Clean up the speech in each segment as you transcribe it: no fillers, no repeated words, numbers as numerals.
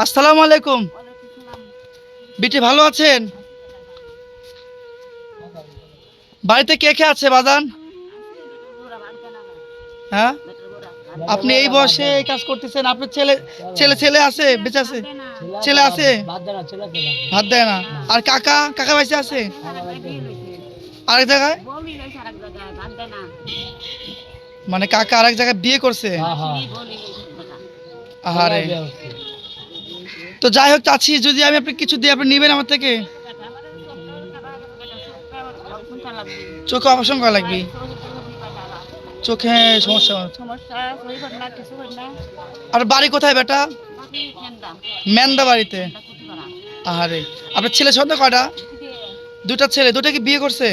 আসসালামু আলাইকুম। বিটি ভালো আছেন? বাড়িতে কে কে আছে বাজান? হ্যাঁ, আপনি এই বয়সে এই কাজ করতেছেন? আপনার ছেলে ছেলে ছেলে আছে, বেঁচে আছে? ছেলে আছে, ভাত দেয় না। আর কাকা কাকা বেঁচে আছে আরেক জায়গায়? মানে কাকা আরেক জায়গায় বিয়ে করছে? আরে, তো যাই হোক চাচ্ছি, যদি আমি আপনি কিছু দিই আপনি নিবেন আমার থেকে? চোখে অপারেশন করা লাগবে? চোখে সমস্যা? আর বাড়ি কোথায় বেটা? মেন্দা বাড়িতে? আরে, আপনার ছেলে সন্তান কয়টা? দুটা ছেলে। দুটা কি বিয়ে করছে?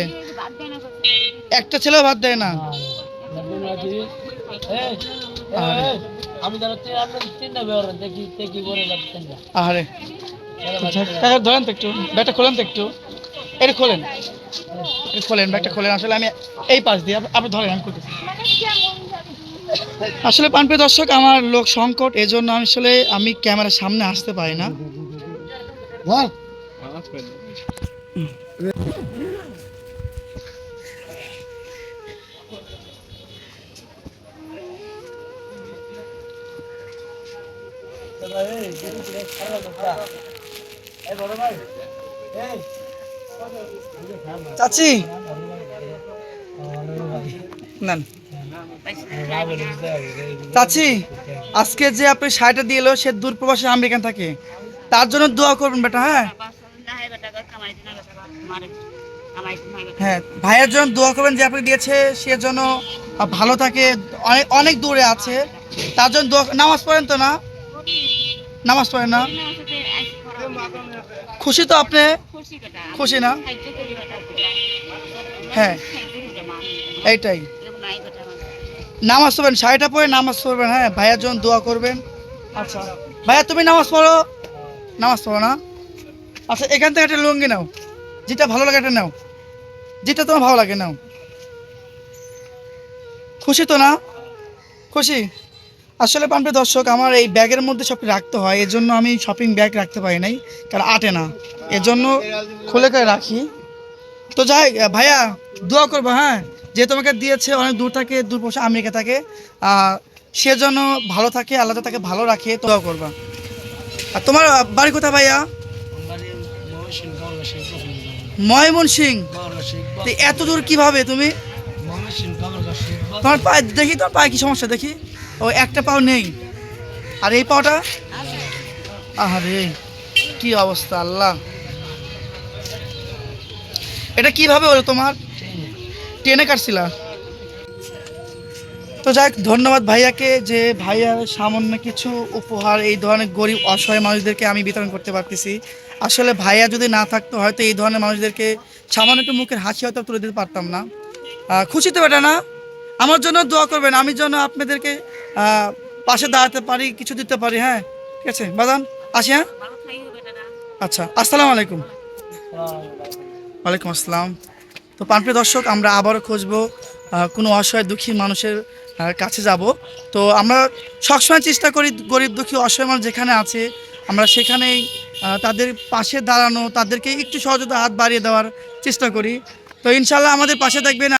একটা ছেলেও ভাত দেয় না? আরে আরে, কাকা ধরেন তো একটু, ব্যাগটা খোলেন তো একটু, এটা খোলেন, এটা খোলেন, ব্যাগটা খোলেন। আসলে আমি এই পাশ দিয়ে, আপনি ধরেন, আমি করতেছি। আসলে প্রিয় দর্শক, আমার লোক সংকট, এজন্য আমি আসলে ক্যামেরার সামনে আসতে পারি না। চাচি নেন। চাচি, আজকে যে আপনি শাড়িটা দিয়ে এলো, সে দূরপ্রবাসী আমেরিকান থাকে, তার জন্য দোয়া করবেন বেটা। হ্যাঁ হ্যাঁ, ভাইয়ের জন্য দোয়া করবেন, যে আপনি দিয়েছে সে যেন ভালো থাকে। অনেক অনেক দূরে আছে, তার জন্য দোয়া। নামাজ পড়েন তো না? নামাজ পড়েন না? খুশি তো আপনি? খুশি না? হ্যাঁ, এইটাই। নামাজ পড়বেন, শাড়িটা পরে নামাজ পড়বেন। হ্যাঁ, ভাইয়ার জন্য দোয়া করবেন। আচ্ছা ভাইয়া, তুমি নামাজ পড়ো? নামাজ পড়ো না? আচ্ছা, এখান থেকে একটা লুঙ্গি নাও, যেটা ভালো লাগে একটা নাও, যেটা তোমার ভালো লাগে নাও। খুশি তো না? খুশি? আসলে প্রিয় দর্শক, আমার এই ব্যাগের মধ্যে সব রাখতে হয়, এজন্য আমি শপিং ব্যাগ রাখতে পারি নাই, কারণ আটে না, এজন্য খুলে করে রাখি। তো যাই, ভাইয়া দোয়া করবো। হ্যাঁ, যে তোমাকে দিয়েছে, অনেক দূর থাকে, দূর বসে আমেরিকা থাকে, সে যেন ভালো থাকে, আল্লাহ তাকে ভালো রাখে, তো দোয়া করবা। আর তোমার বাড়ি কোথায় ভাইয়া? ময়মনসিং? তো এত দূর কিভাবে তুমি? তোমার পায়ে দেখি, তোমার পায়ে কি সমস্যা দেখি? ও, একটা পাও নেই, আর এই পাওটা? আরে, কি অবস্থা আল্লাহ! এটা কিভাবে হলো তোমার? ট্রেনে কাটছিলা? তো যাই হোক, ধন্যবাদ ভাইয়াকে, যে ভাইয়া সামান্য কিছু উপহার এই ধরনের গরিব অসহায় মানুষদেরকে আমি বিতরণ করতে পারতেছি। আসলে ভাইয়া যদি না থাকতো, হয়তো এই ধরনের মানুষদেরকে সামান্য একটু মুখের হাসি হয়তো তুলে দিতে পারতাম না। খুশি তো বেটা না? আমার জন্য দোয়া করবেন, আমি যেন আপনাদেরকে পাশে দাঁড়াতে পারি, কিছু দিতে পারি। হ্যাঁ, ঠিক আছে বাদান, আসি। হ্যাঁ, আচ্ছা, আসসালামু আলাইকুম। ওয়ালাইকুম আসসালাম। তো প্রিয় দর্শক, আমরা আবারও খুঁজবো কোনো অসহায় দুঃখী মানুষের কাছে যাব। তো আমরা সবসময় চেষ্টা করি, গরিব দুঃখী অসহায় মানুষ যেখানে আছে, আমরা সেখানেই তাদের পাশে দাঁড়ানো, তাদেরকে একটু সহযোগিতা হাত বাড়িয়ে দেওয়ার চেষ্টা করি। তো ইনশাল্লাহ আমাদের পাশে থাকবেন।